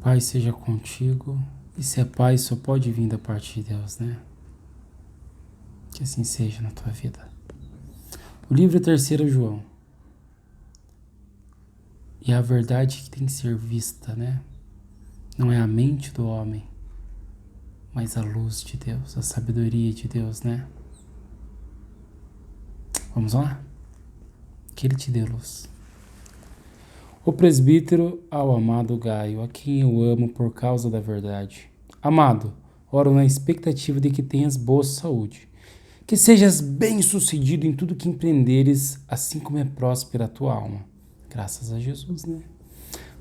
Pai seja contigo, e se é paz só pode vir da parte de Deus, né? Que assim seja na tua vida. O livro é 3 João. E a verdade que tem que ser vista, né? Não é a mente do homem, mas a luz de Deus, a sabedoria de Deus, né? Vamos lá? Que Ele te dê luz. O presbítero ao amado Gaio, a quem eu amo por causa da verdade. Amado, oro na expectativa de que tenhas boa saúde, que sejas bem-sucedido em tudo que empreenderes, assim como é próspera a tua alma. Graças a Jesus, né?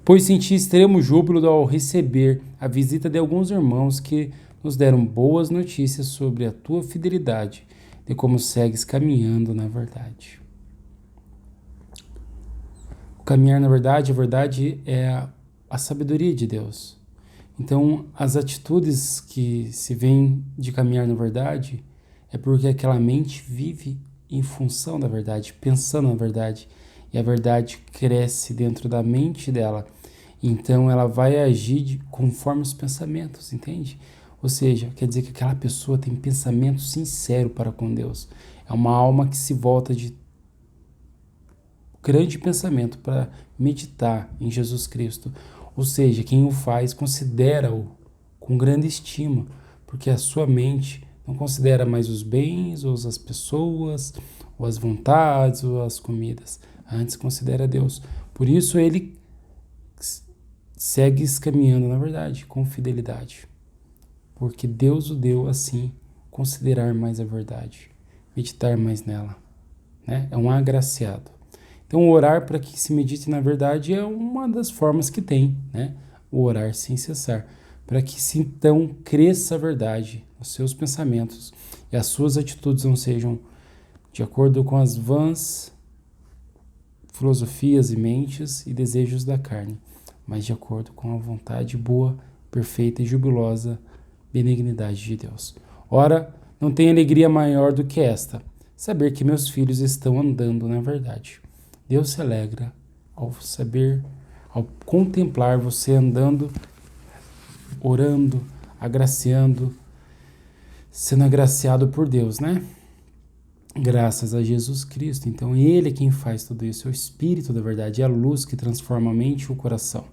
Pois senti extremo júbilo ao receber a visita de alguns irmãos que nos deram boas notícias sobre a tua fidelidade, de como segues caminhando na verdade. O caminhar na verdade, a verdade é a sabedoria de Deus. Então, as atitudes que se vêm de caminhar na verdade é porque aquela mente vive em função da verdade, pensando na verdade, e a verdade cresce dentro da mente dela. Então ela vai agir conforme os pensamentos, entende? Ou seja, quer dizer que aquela pessoa tem pensamento sincero para com Deus. É uma alma que se volta de grande pensamento para meditar em Jesus Cristo. Ou seja, quem o faz considera-o com grande estima, porque a sua mente não considera mais os bens, ou as pessoas, ou as vontades, ou as comidas. Antes considera Deus. Por isso ele segue caminhando na verdade, com fidelidade. Porque Deus o deu assim, considerar mais a verdade, meditar mais nela, né? É um agraciado. Então, orar para que se medite na verdade é uma das formas que tem, né? O orar sem cessar, para que se então cresça a verdade, os seus pensamentos e as suas atitudes não sejam de acordo com as vãs filosofias e mentes e desejos da carne, mas de acordo com a vontade boa, perfeita e jubilosa benignidade de Deus. Ora, não tem alegria maior do que esta, saber que meus filhos estão andando na verdade. Deus se alegra ao saber, ao contemplar você andando, orando, agraciando, sendo agraciado por Deus, né? Graças a Jesus Cristo. Então, Ele é quem faz tudo isso, é o Espírito da verdade, é a luz que transforma a mente e o coração.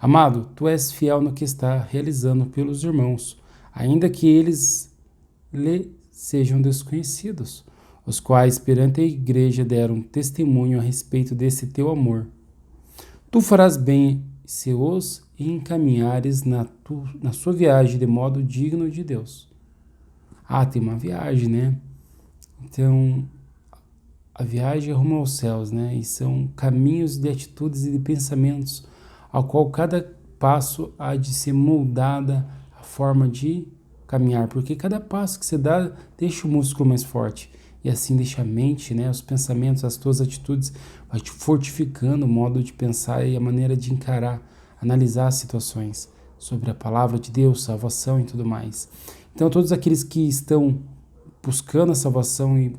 Amado, tu és fiel no que está realizando pelos irmãos, ainda que eles lhe sejam desconhecidos, os quais perante a igreja deram testemunho a respeito desse teu amor. Tu farás bem se os encaminhares na sua viagem de modo digno de Deus. Ah, tem uma viagem, né? Então, a viagem é rumo aos céus, né? E são caminhos de atitudes e de pensamentos, ao qual cada passo há de ser moldada a forma de caminhar, porque cada passo que você dá deixa o músculo mais forte, e assim deixa a mente, né? Os pensamentos, as tuas atitudes, vai te fortificando o modo de pensar e a maneira de encarar, analisar as situações sobre a palavra de Deus, salvação e tudo mais. Então, todos aqueles que estão buscando a salvação e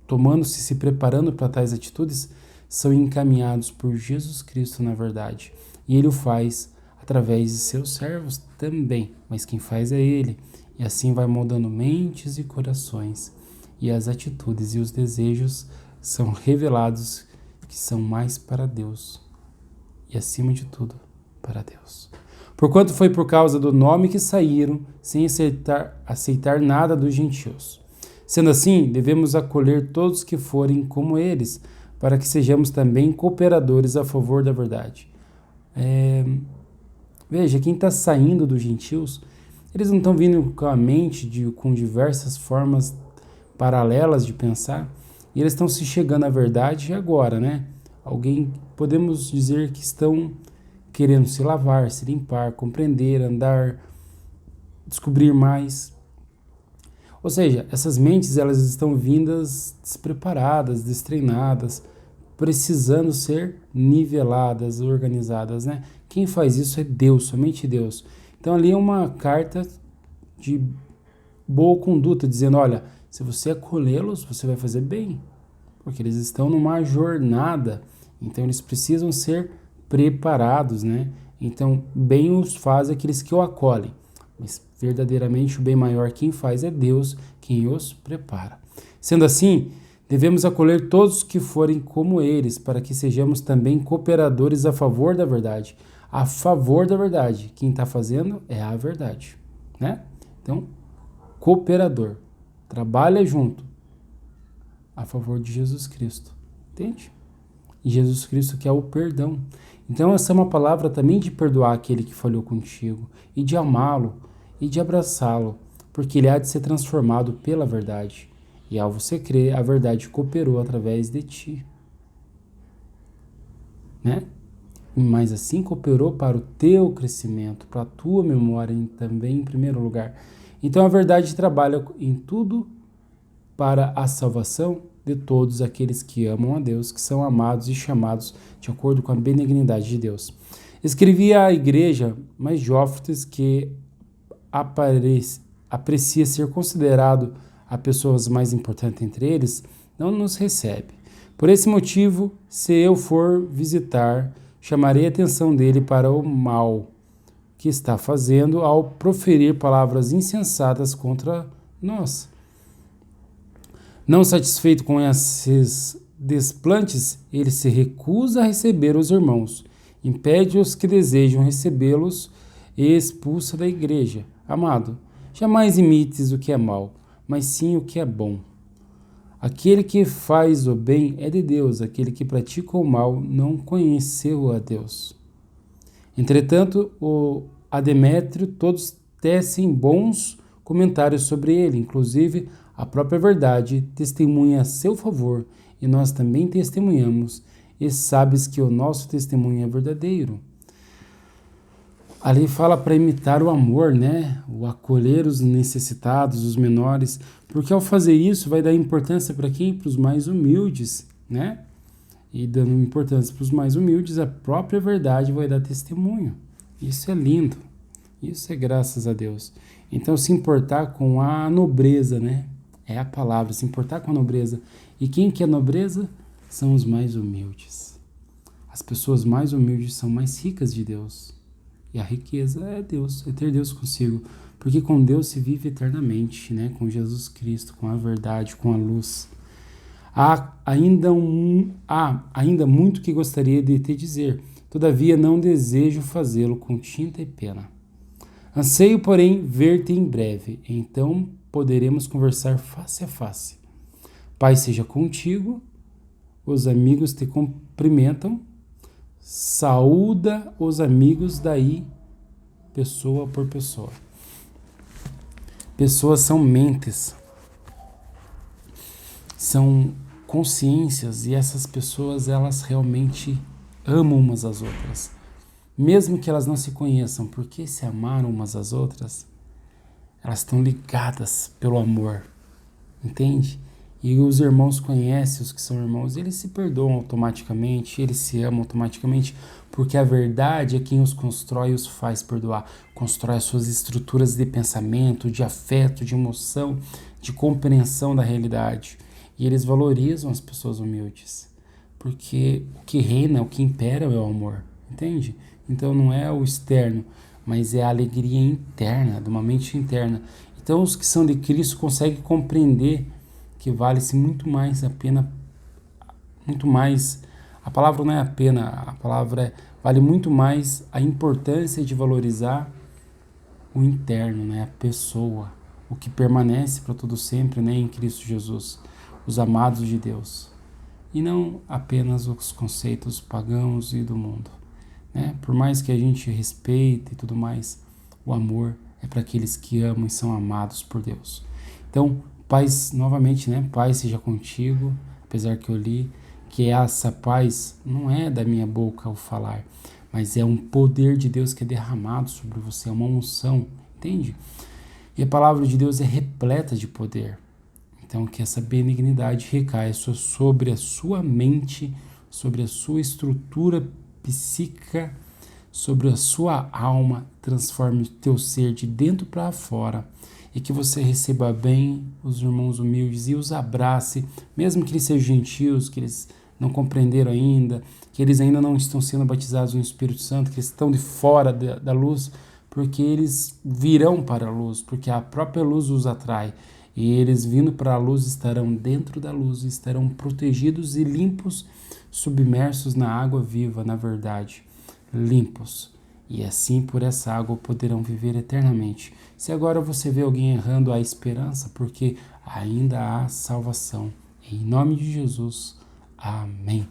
tomando-se, se preparando para tais atitudes, são encaminhados por Jesus Cristo na verdade. E Ele o faz através de seus servos também, mas quem faz é Ele. E assim vai moldando mentes e corações. E as atitudes e os desejos são revelados que são mais para Deus. E acima de tudo, para Deus. Porquanto foi por causa do nome que saíram, sem aceitar nada dos gentios. Sendo assim, devemos acolher todos que forem como eles, para que sejamos também cooperadores a favor da verdade. Veja, quem está saindo dos gentios, eles não estão vindo com a mente com diversas formas paralelas de pensar, e eles estão se chegando à verdade agora, né? Podemos dizer que estão querendo se lavar, se limpar, compreender, andar, descobrir mais. Ou seja, essas mentes elas estão vindas despreparadas, destreinadas, precisando ser niveladas, organizadas, né? Quem faz isso é Deus, somente Deus. Então ali é uma carta de boa conduta, dizendo, olha, se você acolhê-los, você vai fazer bem, porque eles estão numa jornada, então eles precisam ser preparados, né? Então, bem os faz aqueles que o acolhem, mas verdadeiramente o bem maior quem faz é Deus, quem os prepara. Sendo assim, devemos acolher todos que forem como eles, para que sejamos também cooperadores a favor da verdade. A favor da verdade. Quem está fazendo é a verdade, né? Então, cooperador. Trabalha junto a favor de Jesus Cristo. Entende? E Jesus Cristo quer o perdão. Então, essa é uma palavra também de perdoar aquele que falhou contigo, e de amá-lo, e de abraçá-lo, porque ele há de ser transformado pela verdade. E ao você crer, a verdade cooperou através de ti. Né? Mas assim cooperou para o teu crescimento, para a tua memória também em primeiro lugar. Então a verdade trabalha em tudo para a salvação de todos aqueles que amam a Deus, que são amados e chamados de acordo com a benignidade de Deus. Escrevi à igreja, mas Diótrefes, que aprecia ser considerado a pessoas mais importantes entre eles, não nos recebe. Por esse motivo, se eu for visitar, chamarei a atenção dele para o mal que está fazendo ao proferir palavras insensatas contra nós. Não satisfeito com esses desplantes, ele se recusa a receber os irmãos, impede os que desejam recebê-los e expulsa da igreja. Amado, jamais imites o que é mal, mas sim o que é bom. Aquele que faz o bem é de Deus, aquele que pratica o mal não conheceu a Deus. Entretanto, a Demétrio todos tecem bons comentários sobre ele, inclusive a própria verdade testemunha a seu favor, e nós também testemunhamos, e sabes que o nosso testemunho é verdadeiro. Ali fala para imitar o amor, né? O acolher os necessitados, os menores, porque ao fazer isso vai dar importância para quem? Para os mais humildes, né? E dando importância para os mais humildes, a própria verdade vai dar testemunho. Isso é lindo. Isso é graças a Deus. Então, se importar com a nobreza, né? É a palavra, se importar com a nobreza. E quem que é nobreza? São os mais humildes. As pessoas mais humildes são mais ricas de Deus. E a riqueza é Deus, é ter Deus consigo. Porque com Deus se vive eternamente, né? Com Jesus Cristo, com a verdade, com a luz. Há ainda muito que gostaria de te dizer, todavia não desejo fazê-lo com tinta e pena. Anseio, porém, ver-te em breve, então poderemos conversar face a face. Pai seja contigo, os amigos te cumprimentam, saúda os amigos daí, pessoa por pessoa. Pessoas são mentes, são consciências, e essas pessoas, elas realmente amam umas às outras. Mesmo que elas não se conheçam, porque se amaram umas às outras, elas estão ligadas pelo amor, entende? E os irmãos conhecem os que são irmãos, eles se perdoam automaticamente, eles se amam automaticamente, porque a verdade é quem os constrói e os faz perdoar. Constrói as suas estruturas de pensamento, de afeto, de emoção, de compreensão da realidade. E eles valorizam as pessoas humildes, porque o que reina, o que impera é o amor, entende? Então não é o externo, mas é a alegria interna, de uma mente interna. Então os que são de Cristo conseguem compreender que vale-se muito mais a pena, muito mais, a palavra não é a pena, a palavra é, vale muito mais a importância de valorizar o interno, né, a pessoa, o que permanece para todo sempre, né, em Cristo Jesus, os amados de Deus, e não apenas os conceitos pagãos e do mundo. Né? Por mais que a gente respeite e tudo mais, o amor é para aqueles que amam e são amados por Deus. Então, paz, novamente, né? Paz seja contigo, apesar que eu li que essa paz não é da minha boca ao falar, mas é um poder de Deus que é derramado sobre você, é uma unção, entende? E a palavra de Deus é repleta de poder. Então, que essa benignidade recaia sobre a sua mente, sobre a sua estrutura psíquica, sobre a sua alma, transforme o teu ser de dentro para fora, e que você receba bem os irmãos humildes e os abrace, mesmo que eles sejam gentios, que eles não compreenderam ainda, que eles ainda não estão sendo batizados no Espírito Santo, que estão de fora da luz, porque eles virão para a luz, porque a própria luz os atrai. E eles vindo para a luz estarão dentro da luz, estarão protegidos e limpos, submersos na água viva, na verdade, limpos. E assim por essa água poderão viver eternamente. Se agora você vê alguém errando, há esperança, porque ainda há salvação. Em nome de Jesus, amém.